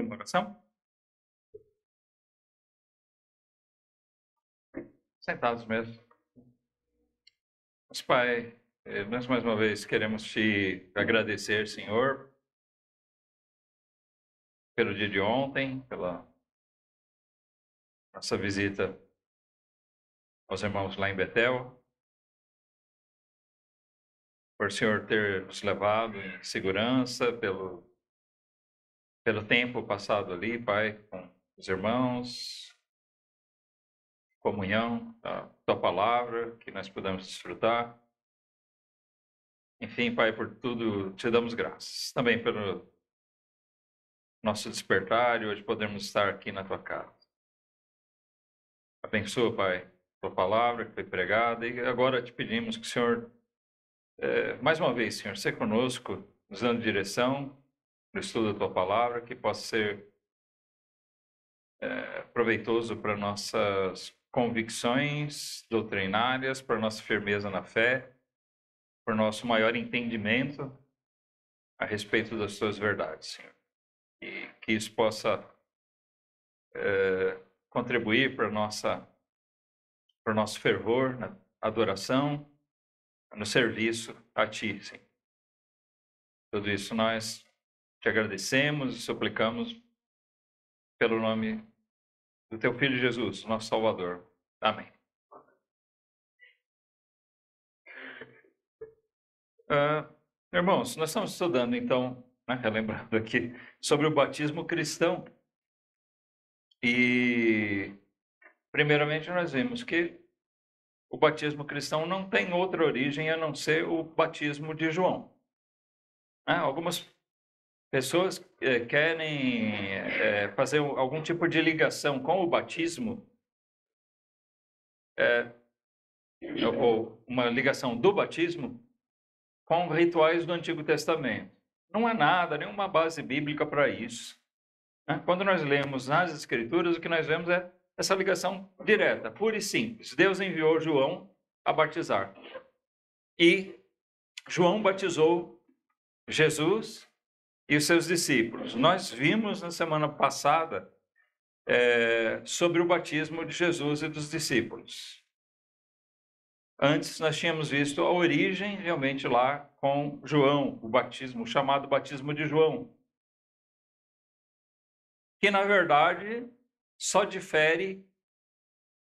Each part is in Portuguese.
uma oração? Sentados mesmo. Mas, Pai, nós mais uma vez queremos te agradecer, Senhor, pelo dia de ontem, pela nossa visita aos irmãos lá em Betel, por o Senhor ter nos levado em segurança, pelo tempo passado ali, Pai, com os irmãos, comunhão, a Tua Palavra, que nós pudemos desfrutar. Enfim, Pai, por tudo te damos graças. Também pelo nosso despertar e hoje podemos estar aqui na Tua casa. Abençoa, Pai, Tua Palavra que foi pregada e agora te pedimos que o Senhor, mais uma vez, Senhor, seja conosco, nos dando direção no estudo da Tua Palavra, que possa ser proveitoso para nossas convicções doutrinárias, para nossa firmeza na fé, por nosso maior entendimento a respeito das Tuas verdades, Senhor. E que isso possa contribuir para o nosso fervor na adoração, no serviço a Ti, Senhor. Tudo isso nós te agradecemos e suplicamos pelo nome do Teu Filho Jesus, nosso Salvador. Amém. Irmãos, nós estamos estudando então, relembrando aqui, sobre o batismo cristão. E, primeiramente, nós vimos que o batismo cristão não tem outra origem a não ser o batismo de João. Algumas pessoas querem fazer algum tipo de ligação com o batismo, ou uma ligação do batismo com rituais do Antigo Testamento. Não há nada, nenhuma base bíblica para isso. Quando nós lemos nas Escrituras, o que nós vemos é essa ligação direta, pura e simples. Deus enviou João a batizar. E João batizou Jesus e os seus discípulos. Nós vimos na semana passada sobre o batismo de Jesus e dos discípulos. Antes nós tínhamos visto a origem realmente lá com João, o batismo, o chamado batismo de João, que na verdade só difere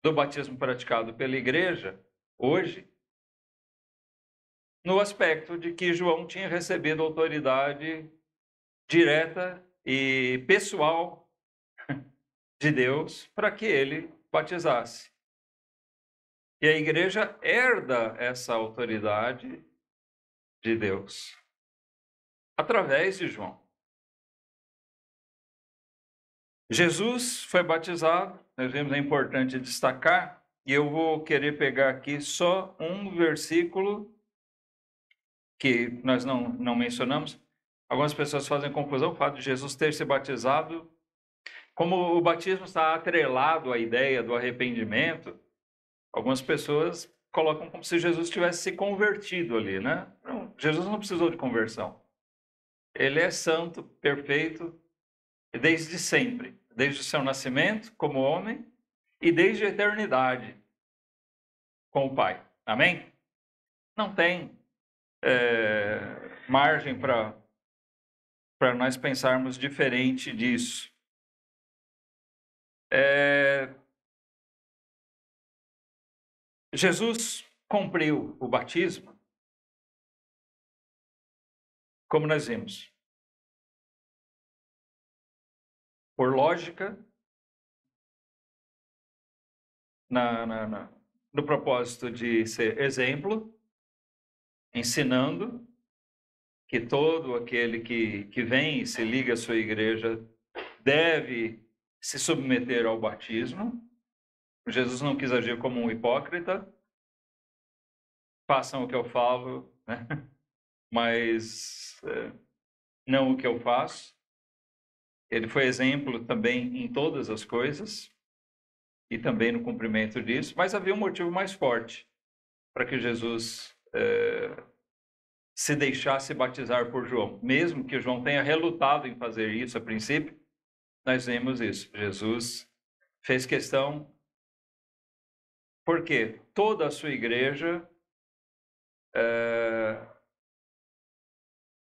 do batismo praticado pela igreja hoje, no aspecto de que João tinha recebido autoridade direta e pessoal de Deus para que ele batizasse. E a igreja herda essa autoridade de Deus através de João. Jesus foi batizado, nós vimos, é importante destacar, e eu vou querer pegar aqui só um versículo que nós não mencionamos. Algumas pessoas fazem confusão com o fato de Jesus ter se batizado. Como o batismo está atrelado à ideia do arrependimento, algumas pessoas colocam como se Jesus tivesse se convertido ali, né? Não, Jesus não precisou de conversão. Ele é santo, perfeito, desde sempre, desde o seu nascimento como homem e desde a eternidade com o Pai. Amém? Não tem margem para nós pensarmos diferente disso. Jesus cumpriu o batismo, como nós vimos, por lógica, no propósito de ser exemplo, ensinando que todo aquele que vem e se liga à sua igreja deve se submeter ao batismo. Jesus não quis agir como um hipócrita. Façam o que eu falo, né? Mas não o que eu faço. Ele foi exemplo também em todas as coisas e também no cumprimento disso, mas havia um motivo mais forte para que Jesus se deixasse batizar por João, mesmo que João tenha relutado em fazer isso a princípio, nós vimos isso. Jesus fez questão, porque toda a sua igreja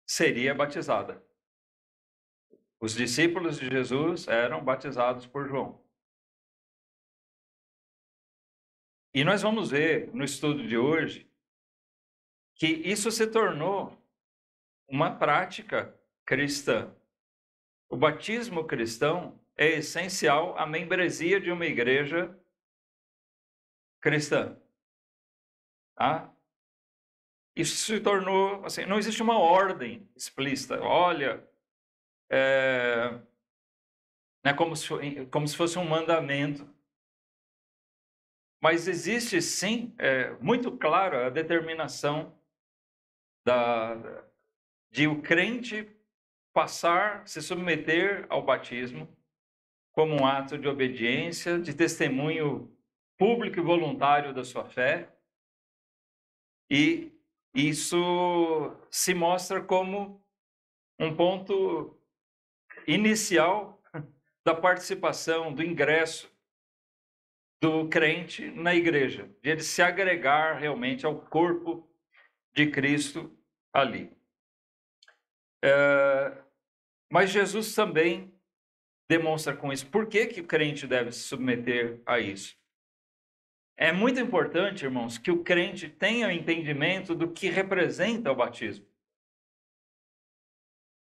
seria batizada. Os discípulos de Jesus eram batizados por João. E nós vamos ver no estudo de hoje que isso se tornou uma prática cristã. O batismo cristão é essencial à membresia de uma igreja cristã. Tá? Isso se tornou, assim, não existe uma ordem explícita. Olha, né, como se fosse um mandamento. Mas existe, sim, muito claro a determinação de o crente passar, se submeter ao batismo como um ato de obediência, de testemunho público e voluntário da sua fé. E isso se mostra como um ponto inicial da participação, do ingresso do crente na igreja, de ele se agregar realmente ao corpo de Cristo ali. Mas Jesus também demonstra com isso. Por que o crente deve se submeter a isso? É muito importante, irmãos, que o crente tenha o entendimento do que representa o batismo.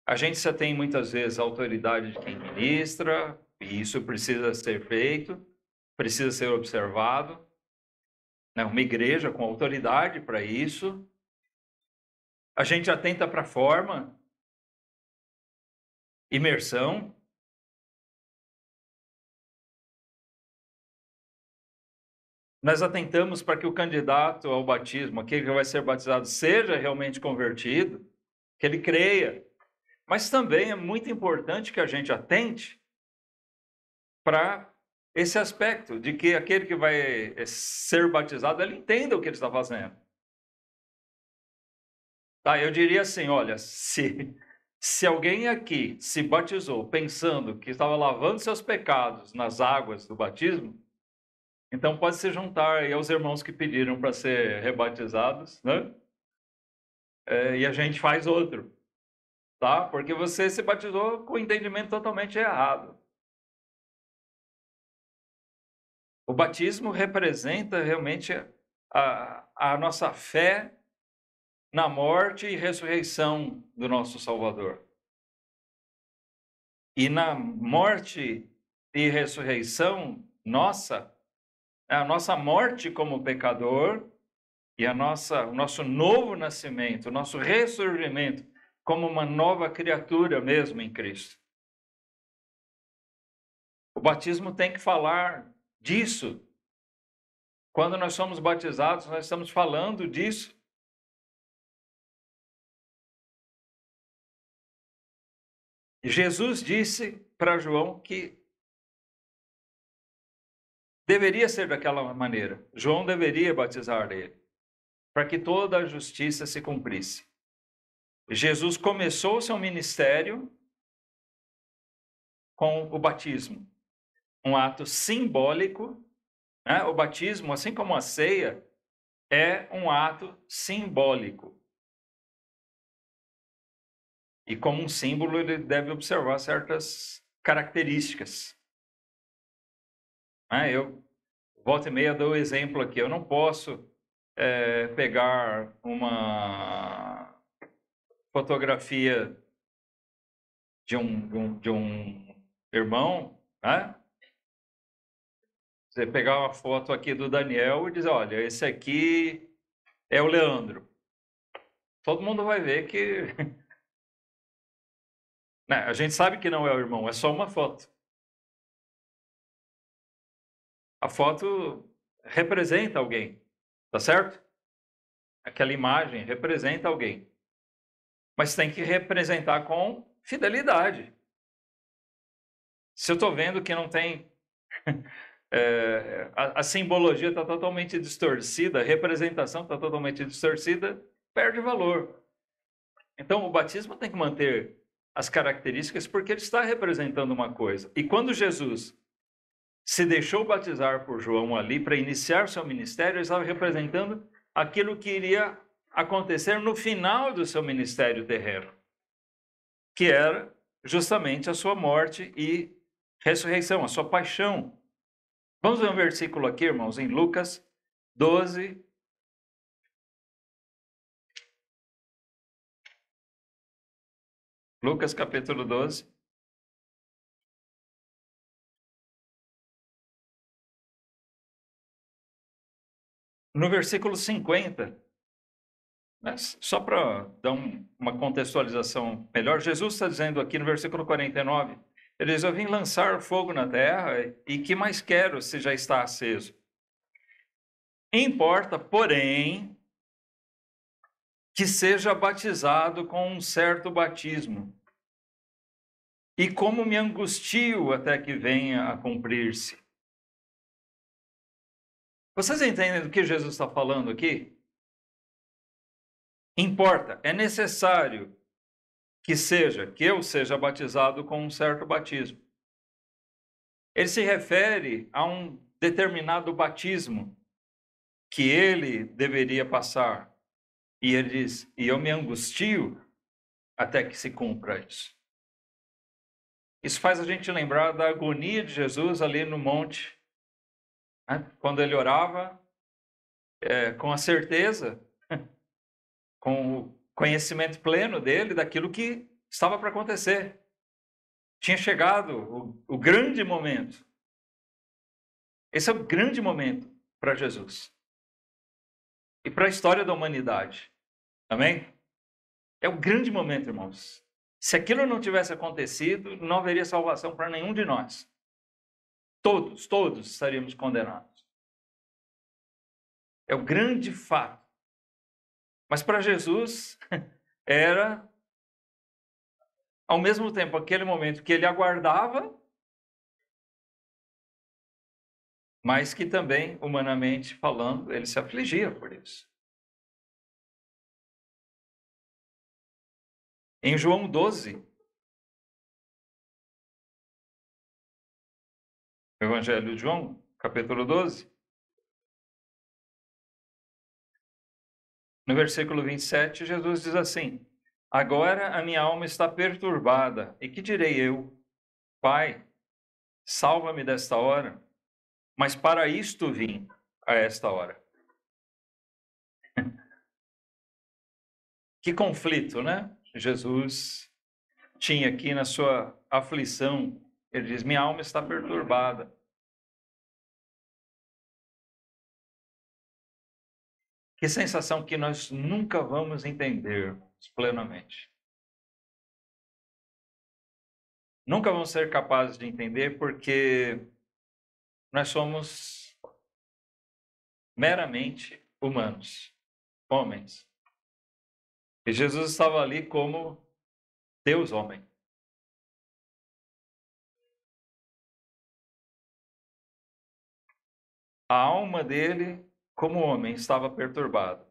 A gente já tem muitas vezes a autoridade de quem ministra, e isso precisa ser feito, precisa ser observado. Né? Uma igreja com autoridade para isso. A gente atenta para a forma, imersão. Nós atentamos para que o candidato ao batismo, aquele que vai ser batizado, seja realmente convertido, que ele creia. Mas também é muito importante que a gente atente para esse aspecto de que aquele que vai ser batizado, ele entenda o que ele está fazendo. Tá, eu diria assim, olha, se alguém aqui se batizou pensando que estava lavando seus pecados nas águas do batismo, então pode se juntar aí aos irmãos que pediram para ser rebatizados, né? E a gente faz outro, tá? Porque você se batizou com o entendimento totalmente errado. O batismo representa realmente a nossa fé na morte e ressurreição do nosso Salvador. E na morte e ressurreição nossa, a nossa morte como pecador e o nosso novo nascimento, o nosso ressurgimento como uma nova criatura mesmo em Cristo. O batismo tem que falar disso. Quando nós somos batizados, nós estamos falando disso. Jesus disse para João que deveria ser daquela maneira. João deveria batizar ele, para que toda a justiça se cumprisse. Jesus começou seu ministério com o batismo, um ato simbólico. Né? O batismo, assim como a ceia, é um ato simbólico. E como um símbolo, ele deve observar certas características. Eu, volta e meia, dou o exemplo aqui. Eu não posso pegar uma fotografia de um irmão, né? Você pegar uma foto aqui do Daniel e dizer, olha, esse aqui é o Leandro. Todo mundo vai ver que... Né? A gente sabe que não é o irmão, é só uma foto. A foto representa alguém, tá certo? Aquela imagem representa alguém. Mas tem que representar com fidelidade. Se eu estou vendo que não tem... a simbologia está totalmente distorcida, a representação está totalmente distorcida, perde valor. Então, o batismo tem que manter as características, porque ele está representando uma coisa. E quando Jesus se deixou batizar por João ali para iniciar seu ministério, ele estava representando aquilo que iria acontecer no final do seu ministério terreno, que era justamente a sua morte e ressurreição, a sua paixão. Vamos ver um versículo aqui, irmãos, em Lucas 12. Lucas capítulo 12. No versículo 50, né, só para dar uma contextualização melhor, Jesus está dizendo aqui no versículo 49, ele diz, eu vim lançar fogo na terra e que mais quero se já está aceso? Importa, porém, que seja batizado com um certo batismo. E como me angustio até que venha a cumprir-se. Vocês entendem do que Jesus está falando aqui? Importa, é necessário que eu seja batizado com um certo batismo. Ele se refere a um determinado batismo que ele deveria passar. E ele diz, e eu me angustio até que se cumpra isso. Isso faz a gente lembrar da agonia de Jesus ali no monte, né? Quando ele orava com a certeza, com o conhecimento pleno dele daquilo que estava para acontecer. Tinha chegado o grande momento. Esse é o grande momento para Jesus e para a história da humanidade. Amém? É o grande momento, irmãos. Se aquilo não tivesse acontecido, não haveria salvação para nenhum de nós. Todos estaríamos condenados. É o grande fato. Mas para Jesus, era, ao mesmo tempo, aquele momento que ele aguardava, mas que também, humanamente falando, ele se afligia por isso. Em João 12, Evangelho de João, capítulo 12, no versículo 27, Jesus diz assim, agora a minha alma está perturbada, e que direi eu? Pai, salva-me desta hora, mas para isto vim a esta hora. Que conflito, né? Jesus tinha aqui na sua aflição. Ele diz, minha alma está perturbada. Que sensação que nós nunca vamos entender plenamente. Nunca vamos ser capazes de entender porque nós somos meramente humanos, homens. E Jesus estava ali como Deus homem. A alma dele, como homem, estava perturbada.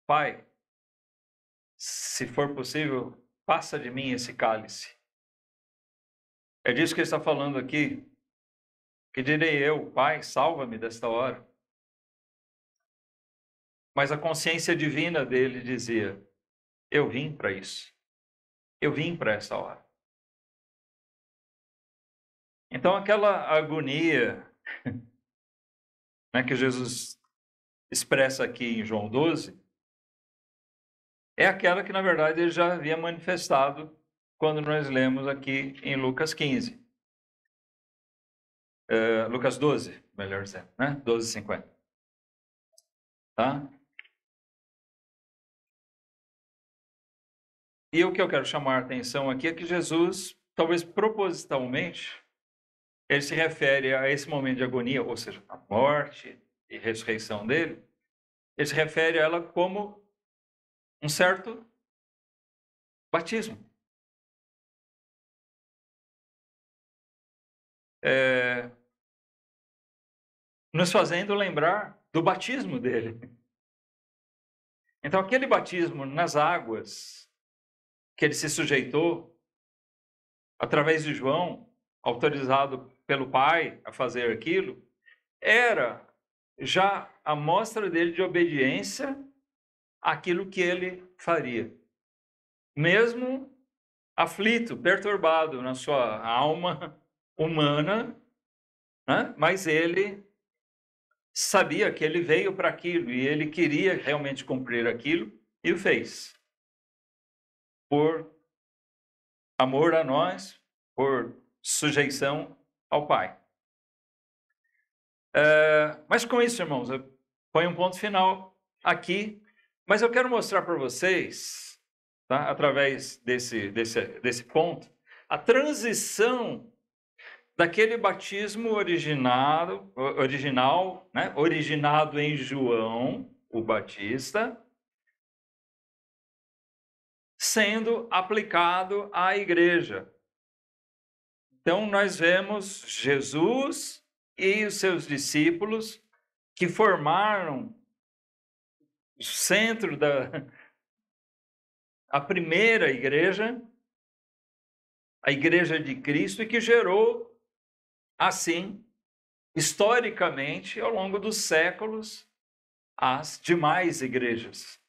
Pai, se for possível, passa de mim esse cálice. É disso que ele está falando aqui. Que direi eu, Pai, salva-me desta hora. Mas a consciência divina dele dizia, eu vim para isso. Eu vim para essa hora. Então aquela agonia, né, que Jesus expressa aqui em João 12, é aquela que na verdade ele já havia manifestado quando nós lemos aqui em Lucas 15. Lucas 12, melhor dizendo, né? 12:50. Tá? E o que eu quero chamar a atenção aqui é que Jesus, talvez propositalmente, ele se refere a esse momento de agonia, ou seja, a morte e ressurreição dele, ele se refere a ela como um certo batismo. Nos fazendo lembrar do batismo dele. Então, aquele batismo nas águas que ele se sujeitou, através de João, autorizado pelo Pai a fazer aquilo, era já a mostra dele de obediência àquilo que ele faria. Mesmo aflito, perturbado na sua alma humana, né? Mas ele sabia que ele veio para aquilo e ele queria realmente cumprir aquilo e o fez. Por amor a nós, por sujeição ao Pai. Mas com isso, irmãos, eu ponho um ponto final aqui, mas eu quero mostrar para vocês, tá, através desse ponto, a transição daquele batismo original, né, originado em João, o Batista, sendo aplicado à igreja. Então, nós vemos Jesus e os seus discípulos que formaram o centro a primeira igreja, a igreja de Cristo, e que gerou, assim, historicamente, ao longo dos séculos, as demais igrejas.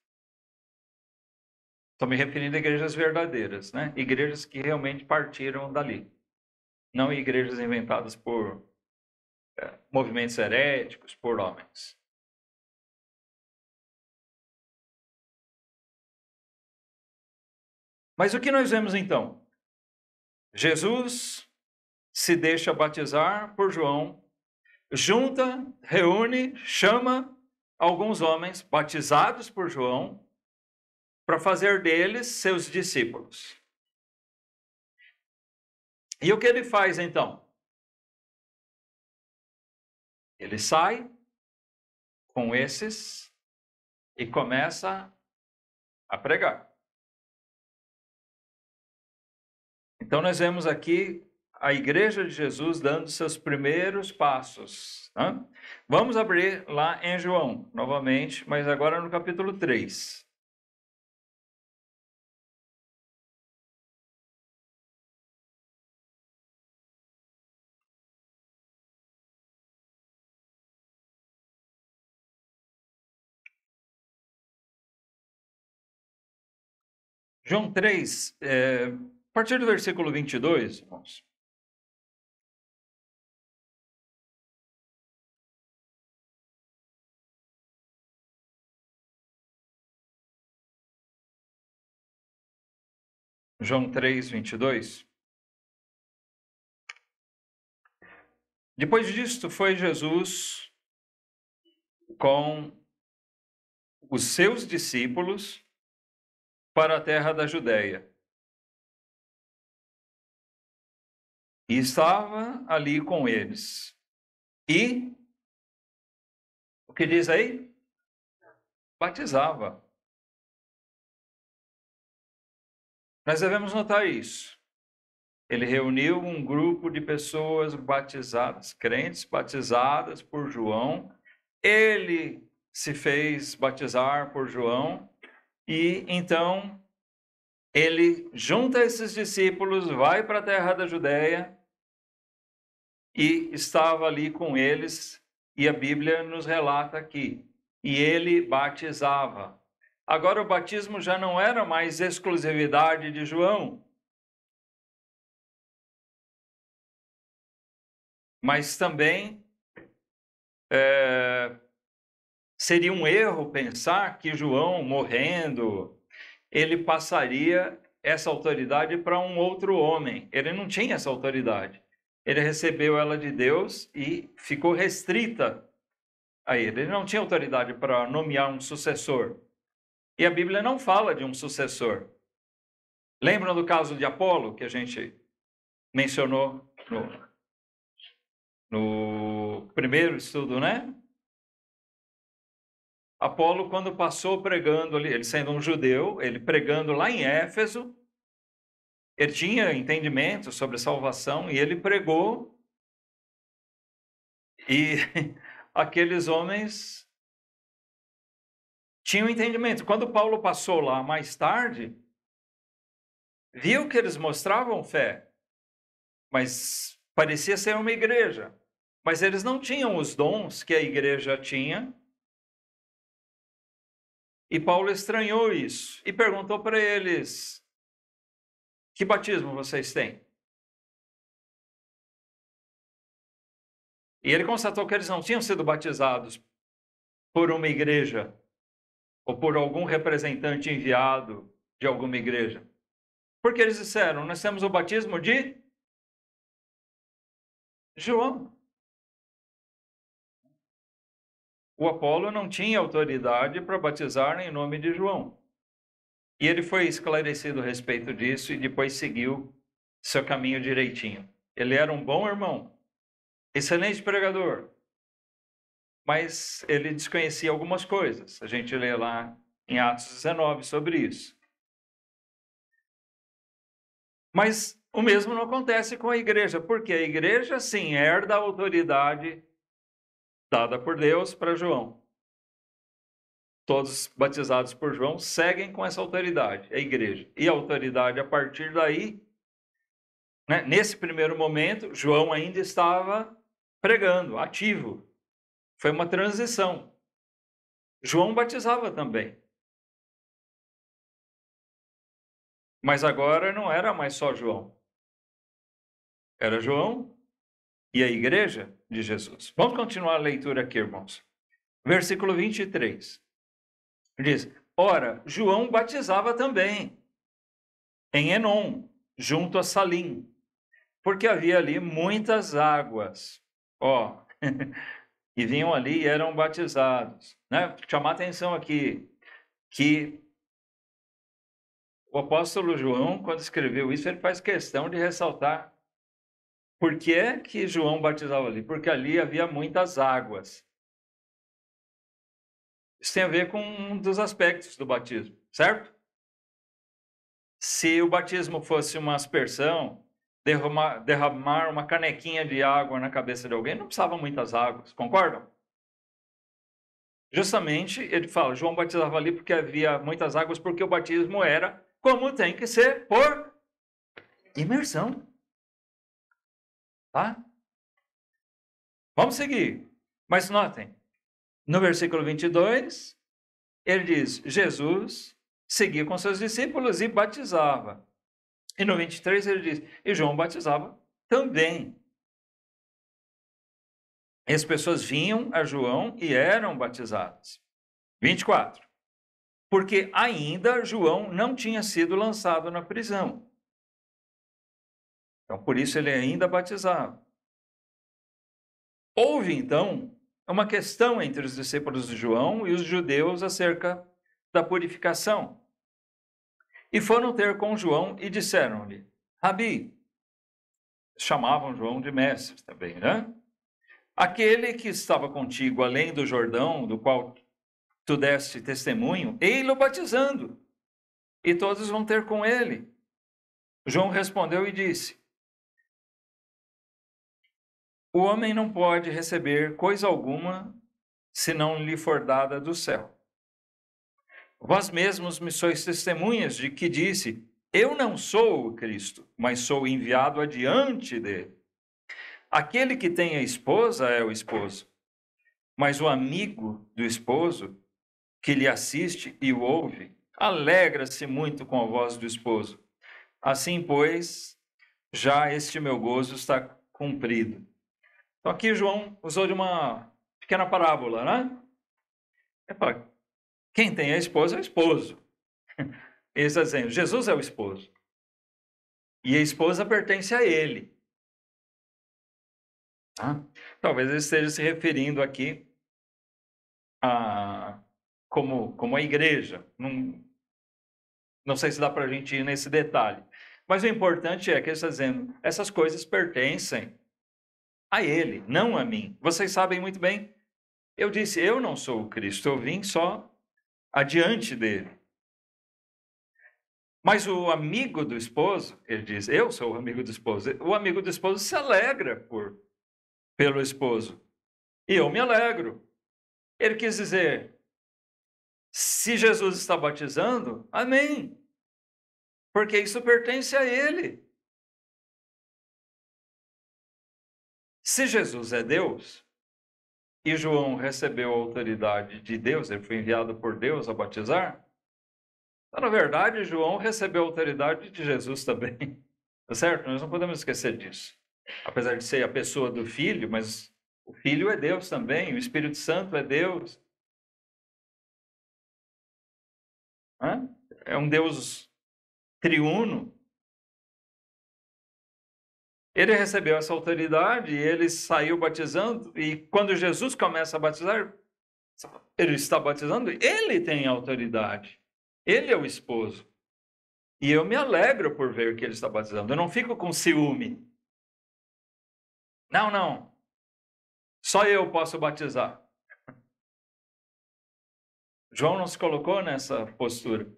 Estou me referindo a igrejas verdadeiras, né? Igrejas que realmente partiram dali. Não igrejas inventadas por movimentos heréticos, por homens. Mas o que nós vemos então? Jesus se deixa batizar por João, reúne, chama alguns homens batizados por João para fazer deles seus discípulos. E o que ele faz então? Ele sai com esses e começa a pregar. Então nós vemos aqui a Igreja de Jesus dando seus primeiros passos. Né? Vamos abrir lá em João, novamente, mas agora no capítulo 3. João 3, a partir do versículo 22, irmãos. João 3, 22. Depois disto, foi Jesus com os seus discípulos para a terra da Judéia. E estava ali com eles. E, o que diz aí? Batizava. Nós devemos notar isso. Ele reuniu um grupo de pessoas batizadas, crentes batizadas por João. Ele se fez batizar por João. E então ele junta esses discípulos, vai para a terra da Judéia e estava ali com eles, e a Bíblia nos relata aqui. E ele batizava. Agora o batismo já não era mais exclusividade de João, mas também seria um erro pensar que João, morrendo, ele passaria essa autoridade para um outro homem. Ele não tinha essa autoridade. Ele recebeu ela de Deus e ficou restrita a ele. Ele não tinha autoridade para nomear um sucessor. E a Bíblia não fala de um sucessor. Lembram do caso de Apolo, que a gente mencionou no primeiro estudo, né? Apolo, quando passou pregando ali, ele sendo um judeu, ele pregando lá em Éfeso, ele tinha entendimento sobre salvação e ele pregou, e aqueles homens tinham entendimento. Quando Paulo passou lá mais tarde, viu que eles mostravam fé, mas parecia ser uma igreja. Mas eles não tinham os dons que a igreja tinha. E Paulo estranhou isso e perguntou para eles: que batismo vocês têm? E ele constatou que eles não tinham sido batizados por uma igreja ou por algum representante enviado de alguma igreja. Porque eles disseram: nós temos o batismo de João. O Apolo não tinha autoridade para batizar em nome de João. E ele foi esclarecido a respeito disso e depois seguiu seu caminho direitinho. Ele era um bom irmão, excelente pregador, mas ele desconhecia algumas coisas. A gente lê lá em Atos 19 sobre isso. Mas o mesmo não acontece com a igreja, porque a igreja, sim, herda a autoridade dada por Deus para João. Todos batizados por João seguem com essa autoridade, a igreja. E a autoridade, a partir daí, né, nesse primeiro momento, João ainda estava pregando, ativo. Foi uma transição. João batizava também. Mas agora não era mais só João. Era João e a igreja de Jesus. Vamos continuar a leitura aqui, irmãos. Versículo 23. Diz: ora, João batizava também em Enom, junto a Salim, porque havia ali muitas águas. Ó, e vinham ali e eram batizados. Né? Chamar atenção aqui que o apóstolo João, quando escreveu isso, ele faz questão de ressaltar por que é que João batizava ali? Porque ali havia muitas águas. Isso tem a ver com um dos aspectos do batismo, certo? Se o batismo fosse uma aspersão, derramar uma canequinha de água na cabeça de alguém, não precisava muitas águas, concordam? Justamente, ele fala, João batizava ali porque havia muitas águas, porque o batismo era como tem que ser, por imersão. Tá? Vamos seguir. Mas notem, no versículo 22, ele diz, Jesus seguia com seus discípulos e batizava. E no 23 ele diz, e João batizava também. E as pessoas vinham a João e eram batizadas. 24. Porque ainda João não tinha sido lançado na prisão. Então, por isso ele ainda batizava. Houve, então, uma questão entre os discípulos de João e os judeus acerca da purificação. E foram ter com João e disseram-lhe, Rabi, chamavam João de mestre também, né? Aquele que estava contigo além do Jordão, do qual tu deste testemunho, ei-lo batizando, e todos vão ter com ele. João respondeu e disse, o homem não pode receber coisa alguma se não lhe for dada do céu. Vós mesmos me sois testemunhas de que disse, eu não sou o Cristo, mas sou enviado adiante dele. Aquele que tem a esposa é o esposo, mas o amigo do esposo, que lhe assiste e o ouve, alegra-se muito com a voz do esposo. Assim, pois, já este meu gozo está cumprido. Então aqui João usou de uma pequena parábola, né? Quem tem a esposa é o esposo. Ele está dizendo, Jesus é o esposo. E a esposa pertence a ele. Tá? Talvez ele esteja se referindo aqui como a igreja. Não sei se dá para a gente ir nesse detalhe. Mas o importante é que ele está dizendo, essas coisas pertencem a ele, não a mim. Vocês sabem muito bem, eu disse, eu não sou o Cristo, eu vim só adiante dele. Mas o amigo do esposo, ele diz, eu sou o amigo do esposo. O amigo do esposo se alegra pelo esposo. E eu me alegro. Ele quis dizer, Se Jesus está batizando, amém. Porque isso pertence a ele. Se Jesus é Deus, e João recebeu a autoridade de Deus, ele foi enviado por Deus a batizar, então, na verdade, João recebeu a autoridade de Jesus também. Tá certo? Nós não podemos esquecer disso. Apesar de ser a pessoa do Filho, mas o Filho é Deus também, o Espírito Santo é Deus. É um Deus triuno. Ele recebeu essa autoridade e ele saiu batizando, e quando Jesus começa a batizar, ele está batizando, ele tem autoridade. Ele é o esposo. E eu me alegro por ver que ele está batizando. Eu não fico com ciúme. Não. Só eu posso batizar. João não se colocou nessa postura.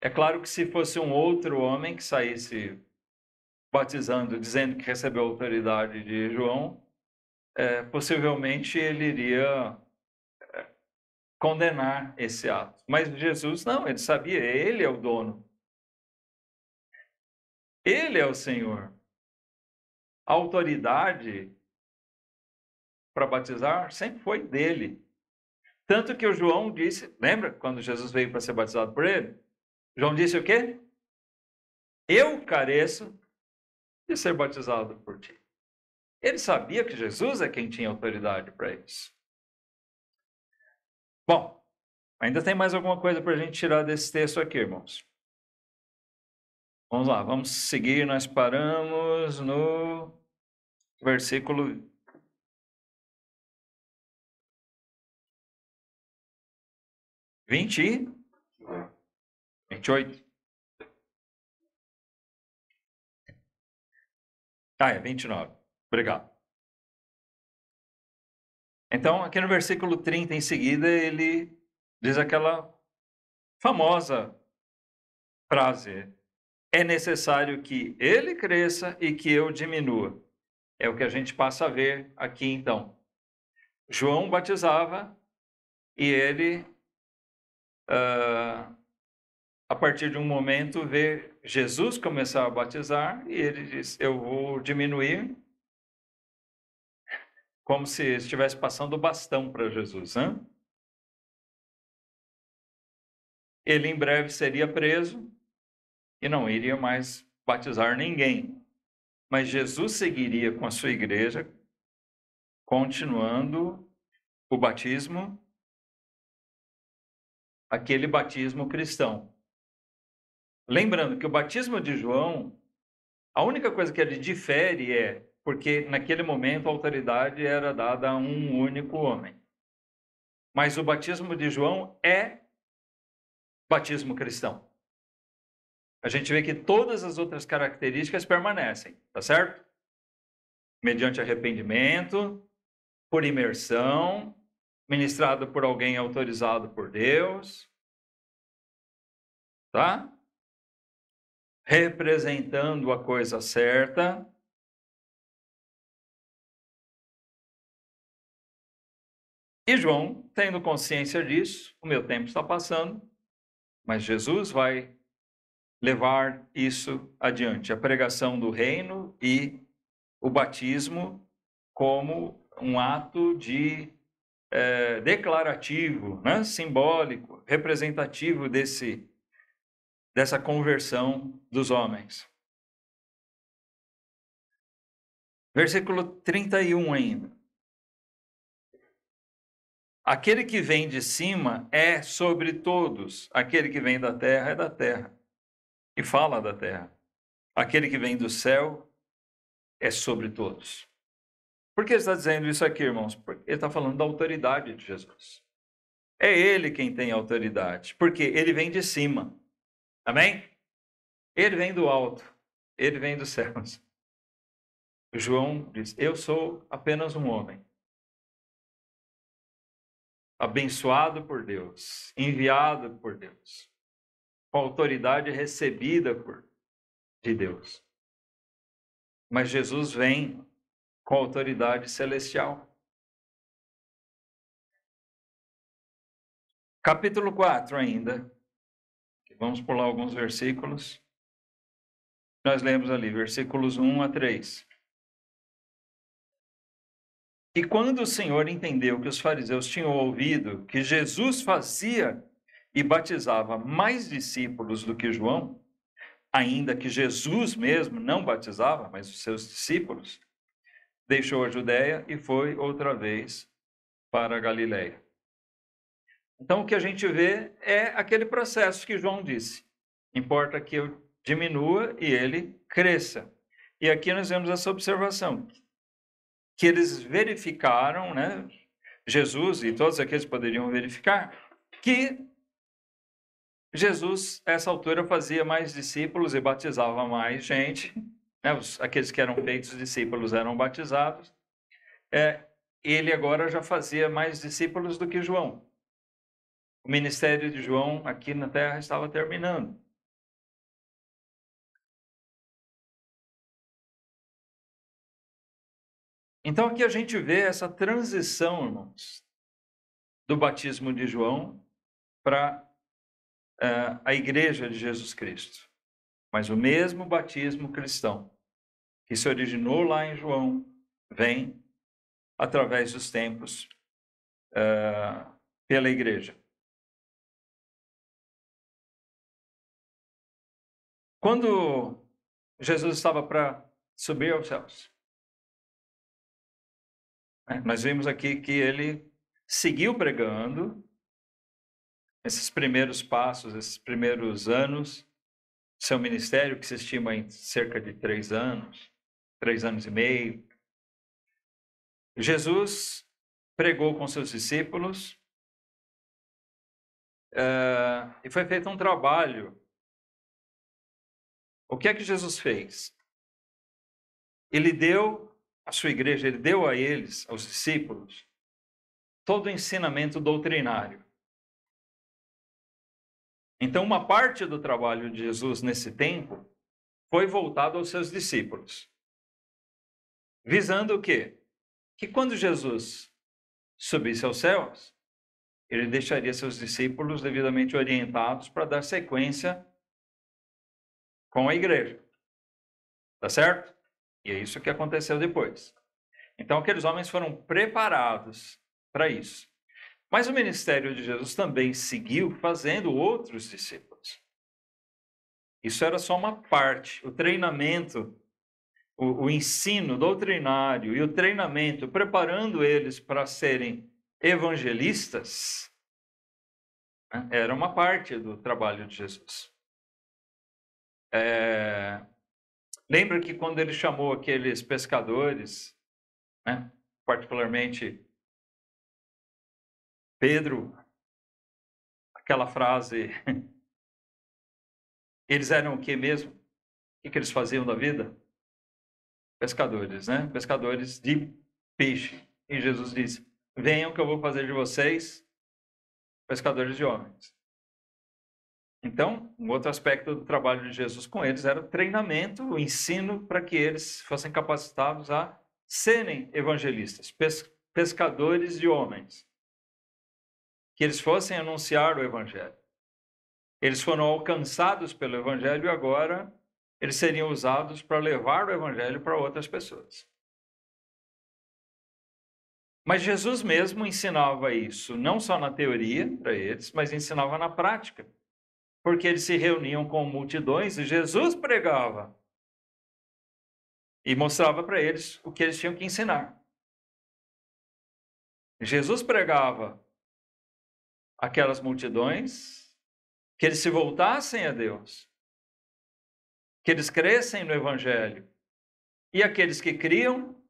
É claro que se fosse um outro homem que saísse batizando, dizendo que recebeu a autoridade de João, possivelmente ele iria condenar esse ato. Mas Jesus não, ele sabia, ele é o dono. Ele é o Senhor. A autoridade para batizar sempre foi dele. Tanto que o João disse, lembra quando Jesus veio para ser batizado por ele? João disse o quê? Eu careço de ser batizado por ti. Ele sabia que Jesus é quem tinha autoridade para isso. Bom, ainda tem mais alguma coisa para a gente tirar desse texto aqui, irmãos? Vamos lá, vamos seguir. Nós paramos no versículo 28. É 29. Obrigado. Então, aqui no versículo 30, em seguida, ele diz aquela famosa frase: é necessário que ele cresça e que eu diminua. É o que a gente passa a ver aqui, então. João batizava e ele, a partir de um momento, vê Jesus começar a batizar e ele diz, eu vou diminuir, como se estivesse passando o bastão para Jesus. Hein? Ele em breve seria preso e não iria mais batizar ninguém. Mas Jesus seguiria com a sua igreja, continuando o batismo, aquele batismo cristão. Lembrando que o batismo de João, a única coisa que ele difere é porque naquele momento a autoridade era dada a um único homem. Mas o batismo de João é batismo cristão. A gente vê que todas as outras características permanecem, tá certo? Mediante arrependimento, por imersão, ministrado por alguém autorizado por Deus, tá? Representando a coisa certa. E João, tendo consciência disso, o meu tempo está passando, mas Jesus vai levar isso adiante, a pregação do reino e o batismo como um ato de declarativo, né? Simbólico, representativo dessa conversão dos homens. Versículo 31 ainda. Aquele que vem de cima é sobre todos, aquele que vem da terra é da terra, e fala da terra. Aquele que vem do céu é sobre todos. Por que ele está dizendo isso aqui, irmãos? Porque ele está falando da autoridade de Jesus. É ele quem tem autoridade, porque ele vem de cima. Amém? Ele vem do alto, ele vem dos céus. João diz, eu sou apenas um homem, abençoado por Deus, enviado por Deus, com autoridade recebida de Deus. Mas Jesus vem com autoridade celestial. Capítulo 4 ainda. Vamos pular alguns versículos. Nós lemos ali, versículos 1 a 3. E quando o Senhor entendeu que os fariseus tinham ouvido que Jesus fazia e batizava mais discípulos do que João, ainda que Jesus mesmo não batizava, mas os seus discípulos, deixou a Judéia e foi outra vez para a Galiléia. Então, o que a gente vê é aquele processo que João disse. Importa que eu diminua e ele cresça. E aqui nós vemos essa observação, que eles verificaram, né, Jesus e todos aqueles poderiam verificar, que Jesus, a essa altura, fazia mais discípulos e batizava mais gente, né, aqueles que eram feitos discípulos eram batizados. Ele agora já fazia mais discípulos do que João. O ministério de João aqui na terra estava terminando. Então aqui a gente vê essa transição, irmãos, do batismo de João para a igreja de Jesus Cristo. Mas o mesmo batismo cristão que se originou lá em João vem através dos tempos pela igreja. Quando Jesus estava para subir aos céus, nós vimos aqui que ele seguiu pregando esses primeiros passos, esses primeiros anos, seu ministério, que se estima em cerca de 3 anos, 3 anos e meio. Jesus pregou com seus discípulos e foi feito um trabalho. O que é que Jesus fez? Ele deu à sua igreja, ele deu a eles, aos discípulos, todo o ensinamento doutrinário. Então, uma parte do trabalho de Jesus nesse tempo foi voltado aos seus discípulos. Visando o quê? Que quando Jesus subisse aos céus, ele deixaria seus discípulos devidamente orientados para dar sequência com a igreja. Tá certo? E é isso que aconteceu depois. Então, aqueles homens foram preparados para isso. Mas o ministério de Jesus também seguiu fazendo outros discípulos. Isso era só uma parte. O treinamento, o ensino doutrinário e o treinamento, preparando eles para serem evangelistas, era uma parte do trabalho de Jesus. Lembra que quando ele chamou aqueles pescadores, particularmente Pedro, aquela frase, eles eram o que mesmo? O que eles faziam da vida? Pescadores, né? Pescadores de peixe. E Jesus disse, venham que eu vou fazer de vocês pescadores de homens. Então, um outro aspecto do trabalho de Jesus com eles era o treinamento, o ensino para que eles fossem capacitados a serem evangelistas, pescadores de homens. Que eles fossem anunciar o evangelho. Eles foram alcançados pelo evangelho e agora eles seriam usados para levar o evangelho para outras pessoas. Mas Jesus mesmo ensinava isso, não só na teoria para eles, mas ensinava na prática. Porque eles se reuniam com multidões e Jesus pregava. E mostrava para eles o que eles tinham que ensinar. Jesus pregava aquelas multidões, que eles se voltassem a Deus, que eles crescem no Evangelho, e aqueles que criam,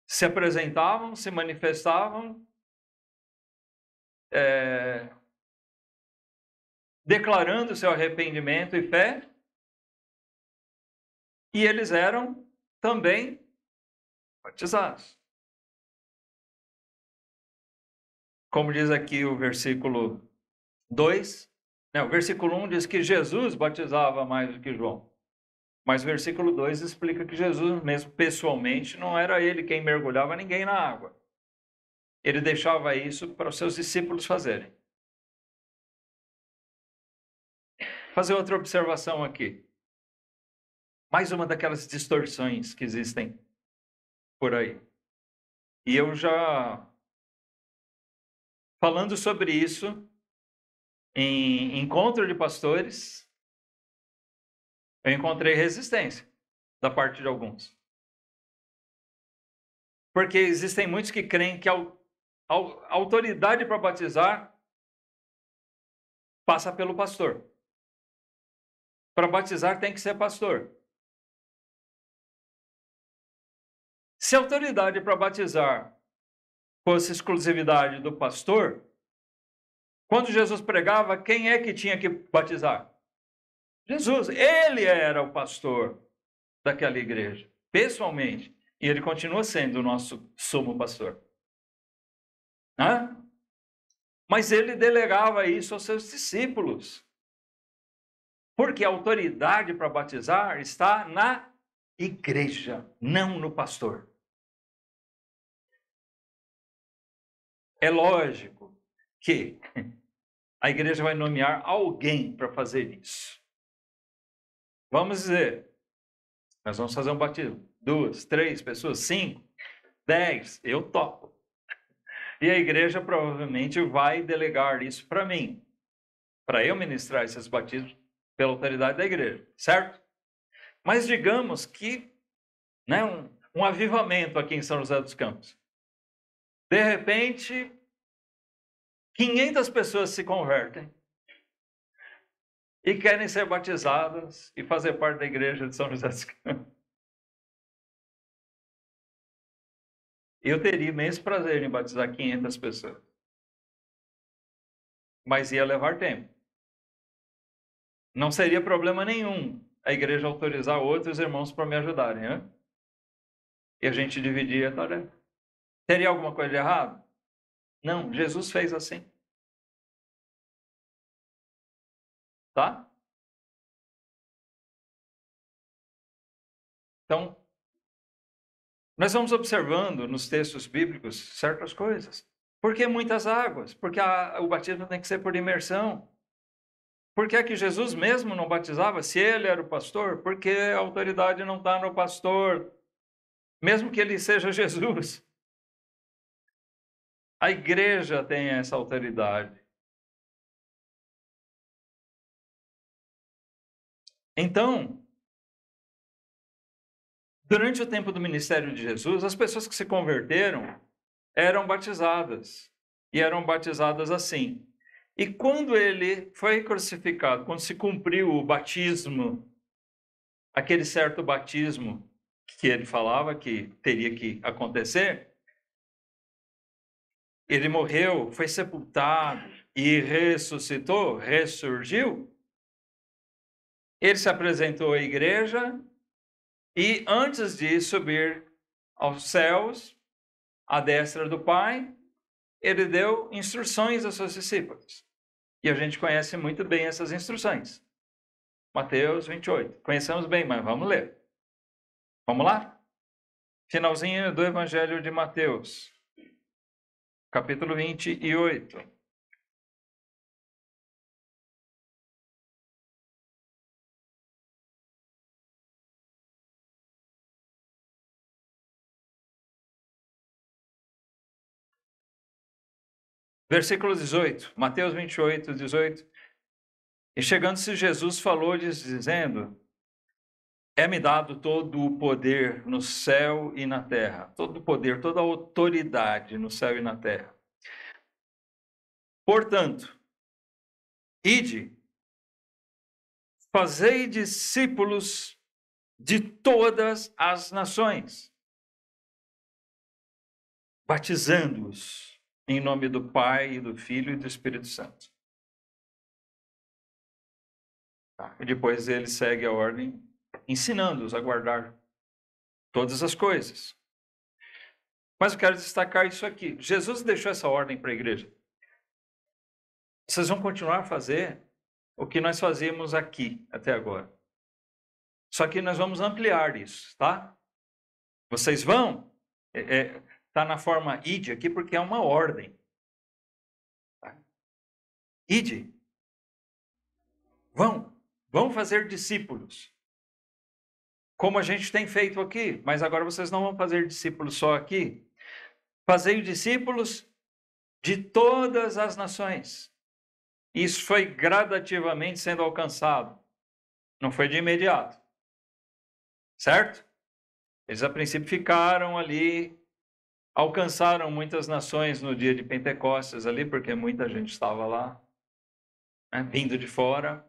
se apresentavam, se manifestavam, declarando seu arrependimento e fé, e eles eram também batizados. Como diz aqui o versículo 2, o versículo 1 diz que Jesus batizava mais do que João. Mas o versículo 2 explica que Jesus, mesmo pessoalmente, não era ele quem mergulhava ninguém na água. ele deixava isso para os seus discípulos fazerem. Fazer outra observação aqui. Mais uma daquelas distorções que existem por aí. E eu já, falando sobre isso, em encontro de pastores, eu encontrei resistência da parte de alguns. Porque existem muitos que creem que a autoridade para batizar passa pelo pastor. Para batizar tem que ser pastor. Se a autoridade para batizar fosse exclusividade do pastor, quando Jesus pregava, quem é que tinha que batizar? Jesus. Ele era o pastor daquela igreja, pessoalmente. E ele continua sendo o nosso sumo pastor. Mas ele delegava isso aos seus discípulos. Porque a autoridade para batizar está na igreja, não no pastor. É lógico que a igreja vai nomear alguém para fazer isso. Vamos dizer, nós vamos fazer um batismo. 2, 3 pessoas, 5, 10, eu topo. E a igreja provavelmente vai delegar isso para mim, para eu ministrar esses batismos pela autoridade da igreja, certo? Mas digamos que, né, um avivamento aqui em São José dos Campos. De repente, 500 pessoas se convertem e querem ser batizadas e fazer parte da igreja de São José dos Campos. Eu teria imenso prazer em batizar 500 pessoas. Mas ia levar tempo. Não seria problema nenhum a igreja autorizar outros irmãos para me ajudarem, né? E a gente dividia a tarefa. Teria alguma coisa de errado? Não, Jesus fez assim. Tá? Então, nós vamos observando nos textos bíblicos certas coisas. Por que muitas águas? Porque o batismo tem que ser por imersão. Por que é que Jesus mesmo não batizava se ele era o pastor? Porque a autoridade não está no pastor, mesmo que ele seja Jesus. A igreja tem essa autoridade. Então, durante o tempo do ministério de Jesus, as pessoas que se converteram eram batizadas. E eram batizadas assim. E quando ele foi crucificado, quando se cumpriu o batismo, aquele certo batismo que ele falava que teria que acontecer, ele morreu, foi sepultado e ressuscitou, ressurgiu. Ele se apresentou à igreja e antes de subir aos céus, à destra do Pai, ele deu instruções aos seus discípulos. E a gente conhece muito bem essas instruções. Mateus 28. Conhecemos bem, mas vamos ler. Vamos lá? Finalzinho do Evangelho de Mateus, capítulo 28. Versículo 18, Mateus 28, 18. E chegando-se Jesus falou-lhes, dizendo: é-me dado todo o poder no céu e na terra. Todo o poder, toda a autoridade no céu e na terra. Portanto, ide, fazei discípulos de todas as nações, batizando-os em nome do Pai, e do Filho e do Espírito Santo. E depois ele segue a ordem, ensinando-os a guardar todas as coisas. Mas eu quero destacar isso aqui. Jesus deixou essa ordem para a igreja. Vocês vão continuar a fazer o que nós fazíamos aqui até agora. Só que nós vamos ampliar isso, tá? Vocês vão está na forma ide aqui porque é uma ordem. Tá? Ide. Vão fazer discípulos. Como a gente tem feito aqui, mas agora vocês não vão fazer discípulos só aqui. Fazei discípulos de todas as nações. Isso foi gradativamente sendo alcançado. Não foi de imediato. Certo? Eles a princípio ficaram ali, alcançaram muitas nações no dia de Pentecostes ali, porque muita gente estava lá, né, vindo de fora.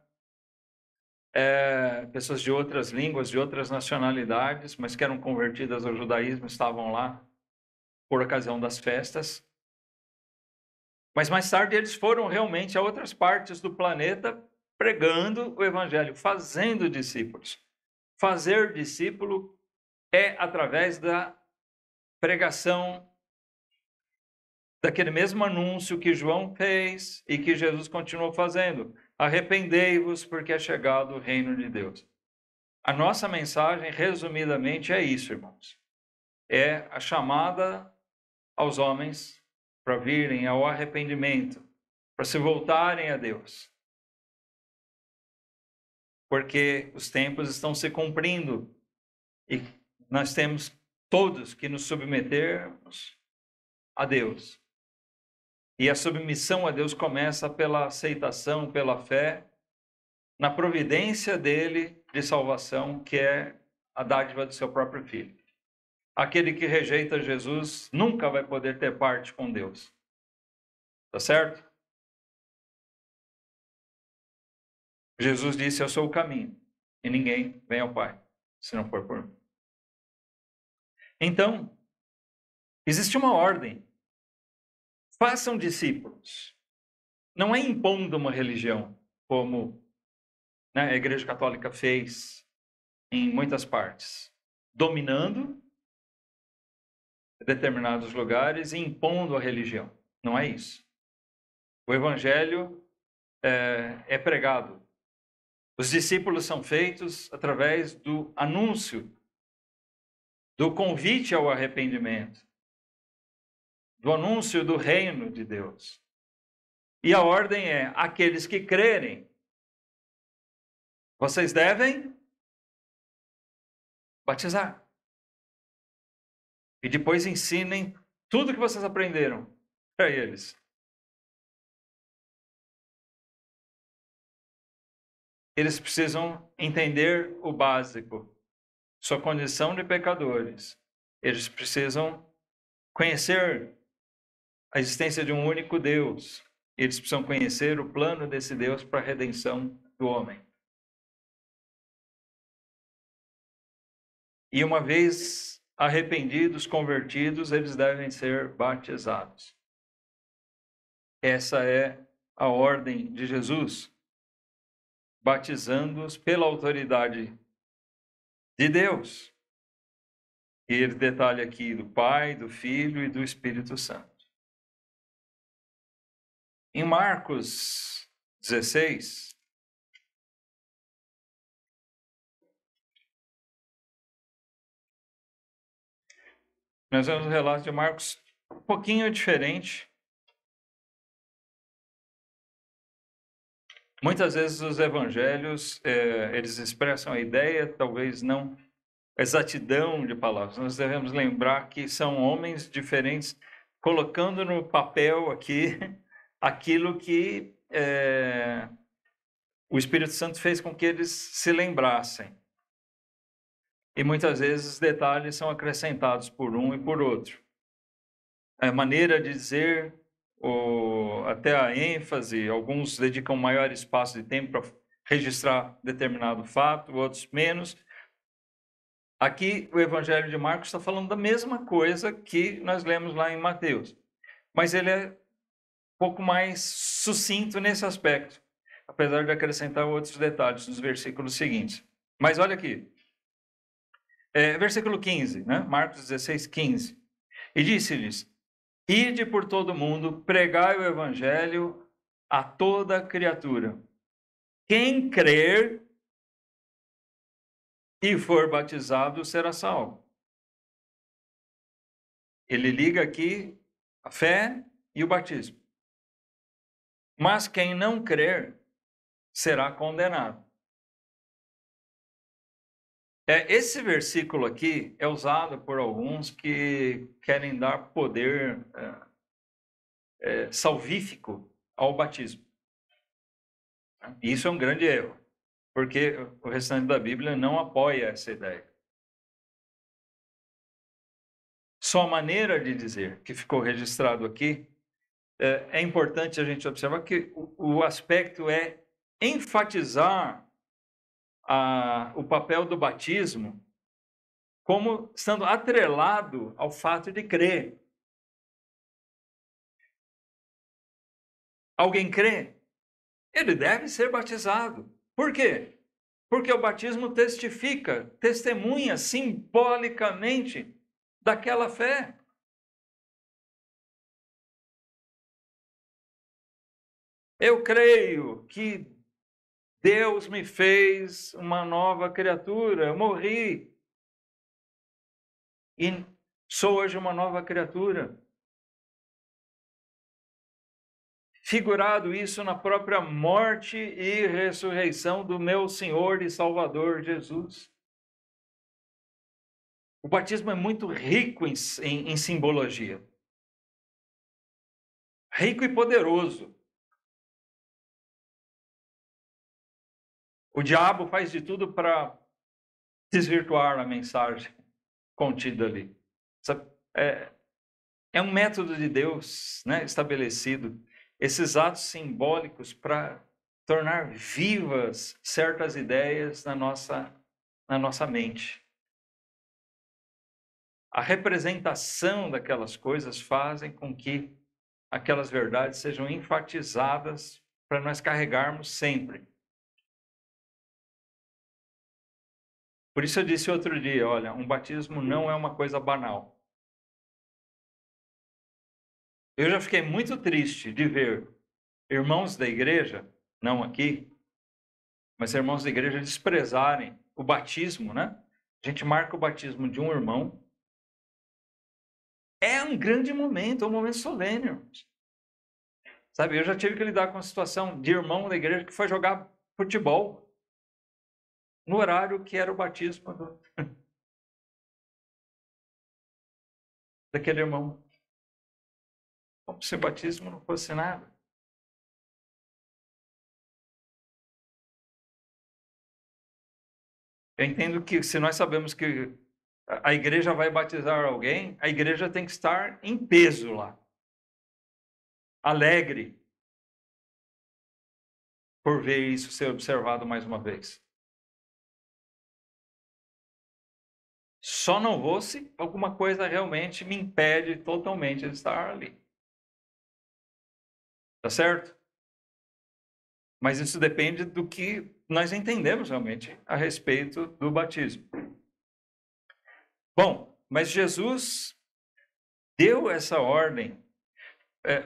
Pessoas de outras línguas, de outras nacionalidades, mas que eram convertidas ao judaísmo, estavam lá por ocasião das festas. Mas mais tarde eles foram realmente a outras partes do planeta pregando o evangelho, fazendo discípulos. Fazer discípulo é através da pregação daquele mesmo anúncio que João fez e que Jesus continuou fazendo. Arrependei-vos, porque é chegado o reino de Deus. A nossa mensagem, resumidamente, é isso, irmãos. É a chamada aos homens para virem ao arrependimento, para se voltarem a Deus. Porque os tempos estão se cumprindo e nós temos todos que nos submetermos a Deus. E a submissão a Deus começa pela aceitação, pela fé, na providência dele de salvação, que é a dádiva do seu próprio Filho. Aquele que rejeita Jesus nunca vai poder ter parte com Deus. Tá certo? Jesus disse, eu sou o caminho, e ninguém vem ao Pai, se não for por mim. Então, existe uma ordem. Façam discípulos. Não é impondo uma religião, como a Igreja Católica fez em muitas partes, dominando determinados lugares e impondo a religião. Não é isso. O Evangelho é pregado. Os discípulos são feitos através do anúncio, do convite ao arrependimento, do anúncio do reino de Deus. E a ordem é: aqueles que crerem, vocês devem batizar. E depois ensinem tudo que vocês aprenderam para eles. Eles precisam entender o básico, sua condição de pecadores. Eles precisam conhecer a existência de um único Deus. Eles precisam conhecer o plano desse Deus para a redenção do homem. E uma vez arrependidos, convertidos, eles devem ser batizados. Essa é a ordem de Jesus, batizando-os pela autoridade de Deus. E ele detalha aqui do Pai, do Filho e do Espírito Santo. Em Marcos 16, nós vemos o relato de Marcos um pouquinho diferente. Muitas vezes os evangelhos, eles expressam a ideia, talvez não exatidão de palavras. Nós devemos lembrar que são homens diferentes, colocando no papel aqui aquilo que o Espírito Santo fez com que eles se lembrassem. E muitas vezes detalhes são acrescentados por um e por outro. A maneira de dizer, até a ênfase, alguns dedicam maior espaço de tempo para registrar determinado fato, outros menos. Aqui o Evangelho de Marcos está falando da mesma coisa que nós lemos lá em Mateus, mas ele é um pouco mais sucinto nesse aspecto, apesar de acrescentar outros detalhes nos versículos seguintes. Mas olha aqui, versículo 15, né? Marcos 16, 15. E disse-lhes, ide por todo o mundo, pregai o evangelho a toda criatura. Quem crer e for batizado será salvo. Ele liga aqui a fé e o batismo. Mas quem não crer será condenado. Esse versículo aqui é usado por alguns que querem dar poder salvífico ao batismo. Isso é um grande erro, porque o restante da Bíblia não apoia essa ideia. Só a maneira de dizer que ficou registrado aqui, é importante a gente observar que o aspecto é enfatizar o papel do batismo como estando atrelado ao fato de crer. Alguém crê? Ele deve ser batizado. Por quê? Porque o batismo testifica, testemunha simbolicamente daquela fé. Eu creio que Deus me fez uma nova criatura. Eu morri e sou hoje uma nova criatura. Figurado isso na própria morte e ressurreição do meu Senhor e Salvador Jesus. O batismo é muito rico em simbologia. Rico e poderoso. O diabo faz de tudo para desvirtuar a mensagem contida ali. É um método de Deus, né, estabelecido. Esses atos simbólicos para tornar vivas certas ideias na nossa mente. A representação daquelas coisas fazem com que aquelas verdades sejam enfatizadas para nós carregarmos sempre. Por isso eu disse outro dia, olha, um batismo não é uma coisa banal. Eu já fiquei muito triste de ver irmãos da igreja, não aqui, mas irmãos da igreja desprezarem o batismo, né? A gente marca o batismo de um irmão. É um grande momento, é um momento solene, irmãos. Sabe, eu já tive que lidar com a situação de irmão da igreja que foi jogar futebol no horário que era o batismo daquele irmão. Como se o batismo não fosse nada. Eu entendo que se nós sabemos que a igreja vai batizar alguém, a igreja tem que estar em peso lá. Alegre por ver isso ser observado mais uma vez. Só não vou se alguma coisa realmente me impede totalmente de estar ali. Tá certo? Mas isso depende do que nós entendemos realmente a respeito do batismo. Bom, mas Jesus deu essa ordem.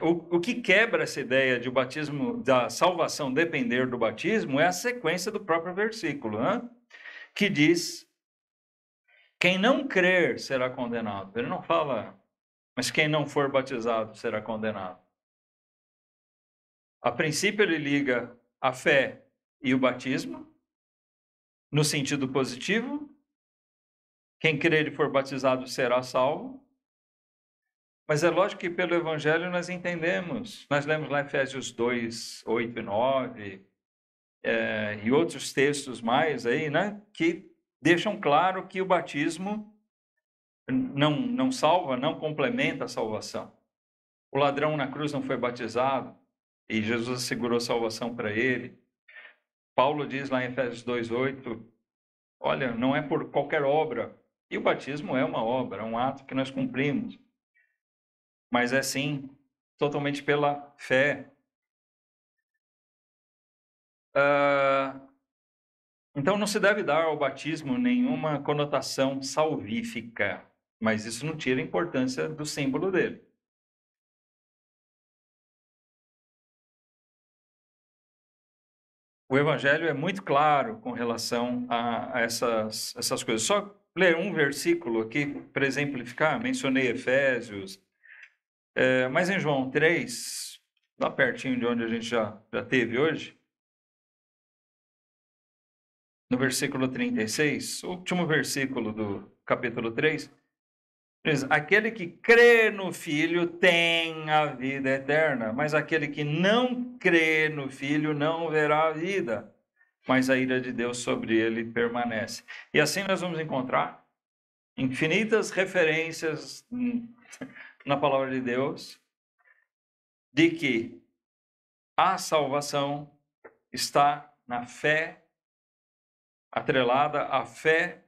O que quebra essa ideia de o batismo, da salvação depender do batismo, é a sequência do próprio versículo, né? Que diz: quem não crer será condenado. Ele não fala, mas quem não for batizado será condenado. A princípio, ele liga a fé e o batismo, no sentido positivo. Quem crer e for batizado será salvo. Mas é lógico que pelo Evangelho nós entendemos. Nós lemos lá Efésios 2, 8 e 9, e outros textos mais aí, né? Que deixam claro que o batismo não salva, não complementa a salvação. O ladrão na cruz não foi batizado e Jesus assegurou salvação para ele. Paulo diz lá em Efésios 2:8, olha, não é por qualquer obra. E o batismo é uma obra, é um ato que nós cumprimos. Mas é sim, totalmente pela fé. Então não se deve dar ao batismo nenhuma conotação salvífica, mas isso não tira a importância do símbolo dele. O Evangelho é muito claro com relação a essas coisas. Só ler um versículo aqui para exemplificar. Mencionei Efésios, mas em João 3, lá pertinho de onde a gente já teve hoje, no versículo 36, o último versículo do capítulo 3, diz: aquele que crê no Filho tem a vida eterna, mas aquele que não crê no Filho não verá a vida, mas a ira de Deus sobre ele permanece. E assim nós vamos encontrar infinitas referências na palavra de Deus de que a salvação está na fé, atrelada à fé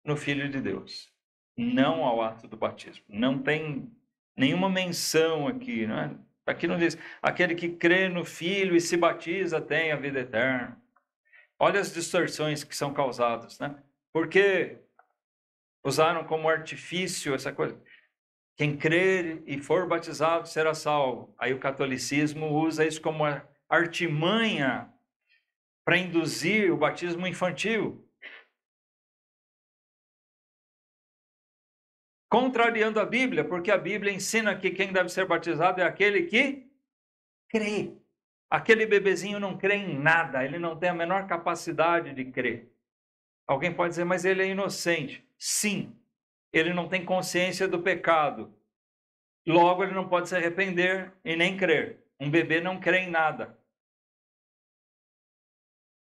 no Filho de Deus, não ao ato do batismo. Não tem nenhuma menção aqui, não é? Aqui não diz, aquele que crê no Filho e se batiza tem a vida eterna. Olha as distorções que são causadas, né? Porque usaram como artifício essa coisa. Quem crer e for batizado será salvo. Aí o catolicismo usa isso como artimanha para induzir o batismo infantil, contrariando a Bíblia, porque a Bíblia ensina que quem deve ser batizado é aquele que crê. Aquele bebezinho não crê em nada, ele não tem a menor capacidade de crer. Alguém pode dizer, mas ele é inocente. Sim, ele não tem consciência do pecado. Logo, ele não pode se arrepender e nem crer. Um bebê não crê em nada.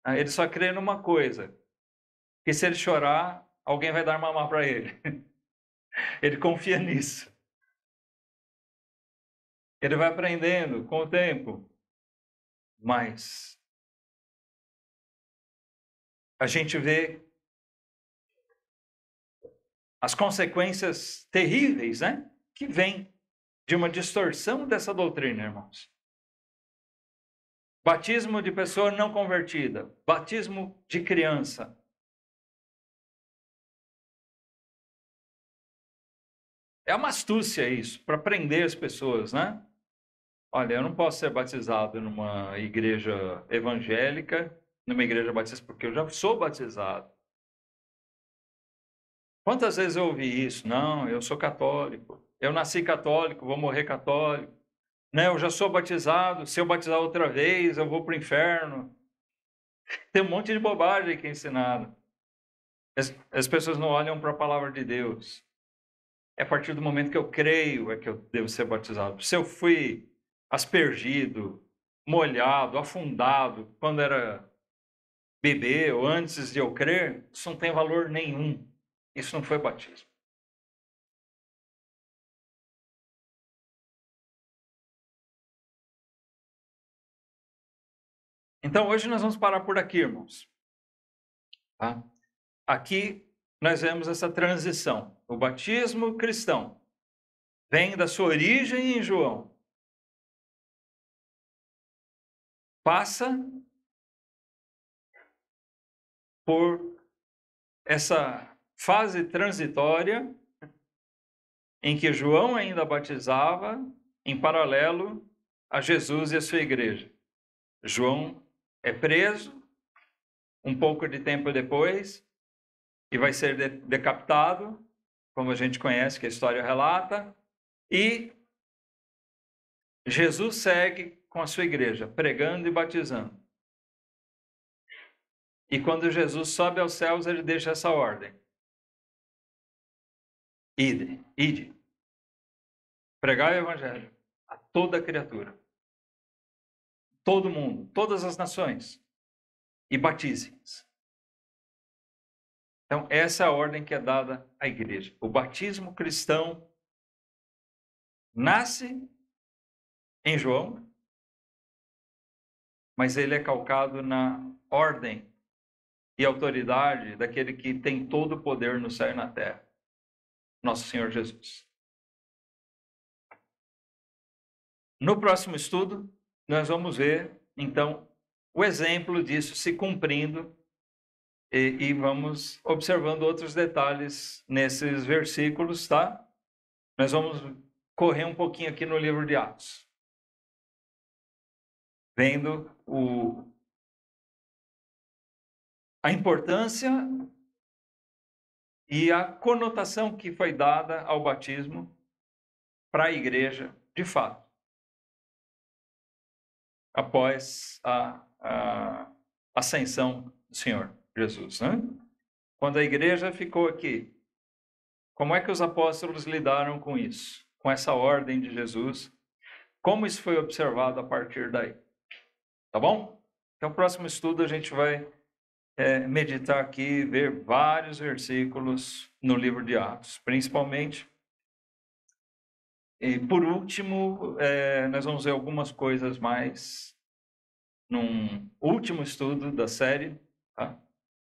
Ele só crê numa coisa, que se ele chorar, alguém vai dar mamar para ele. Ele confia nisso. Ele vai aprendendo com o tempo. Mas a gente vê as consequências terríveis, né, que vêm de uma distorção dessa doutrina, irmãos. Batismo de pessoa não convertida, batismo de criança. É uma astúcia isso, para prender as pessoas, né? Olha, eu não posso ser batizado numa igreja evangélica, numa igreja batista, porque eu já sou batizado. Quantas vezes eu ouvi isso? Não, eu sou católico. Eu nasci católico, vou morrer católico. Né, eu já sou batizado, se eu batizar outra vez, eu vou para o inferno. Tem um monte de bobagem que é ensinado. As pessoas não olham para a palavra de Deus. É a partir do momento que eu creio é que eu devo ser batizado. Se eu fui aspergido, molhado, afundado, quando era bebê ou antes de eu crer, isso não tem valor nenhum. Isso não foi batismo. Então, hoje nós vamos parar por aqui, irmãos. Tá? Aqui nós vemos essa transição. O batismo cristão vem da sua origem em João. Passa por essa fase transitória em que João ainda batizava em paralelo a Jesus e a sua igreja. João é preso um pouco de tempo depois e vai ser decapitado, como a gente conhece, que a história relata, e Jesus segue com a sua igreja, pregando e batizando. E quando Jesus sobe aos céus, ele deixa essa ordem. Ide, pregai o evangelho a toda criatura, todo mundo, todas as nações, e batizem-os. Então, essa é a ordem que é dada à igreja. O batismo cristão nasce em João, mas ele é calcado na ordem e autoridade daquele que tem todo o poder no céu e na terra, nosso Senhor Jesus. No próximo estudo, nós vamos ver, então, o exemplo disso se cumprindo e vamos observando outros detalhes nesses versículos, tá? Nós vamos correr um pouquinho aqui no livro de Atos, vendo a importância e a conotação que foi dada ao batismo para a igreja, de fato, após a ascensão do Senhor Jesus, né? Quando a igreja ficou aqui, como é que os apóstolos lidaram com isso? Com essa ordem de Jesus? Como isso foi observado a partir daí? Tá bom? Então, no próximo estudo a gente vai meditar aqui, ver vários versículos no livro de Atos, principalmente. E por último, nós vamos ver algumas coisas mais num último estudo da série, tá?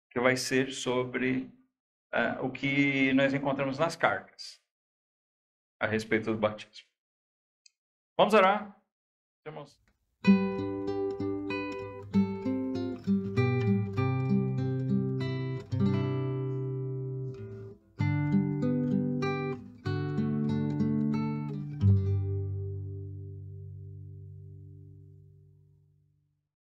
Que vai ser sobre o que nós encontramos nas cartas a respeito do batismo. Vamos orar, irmãos.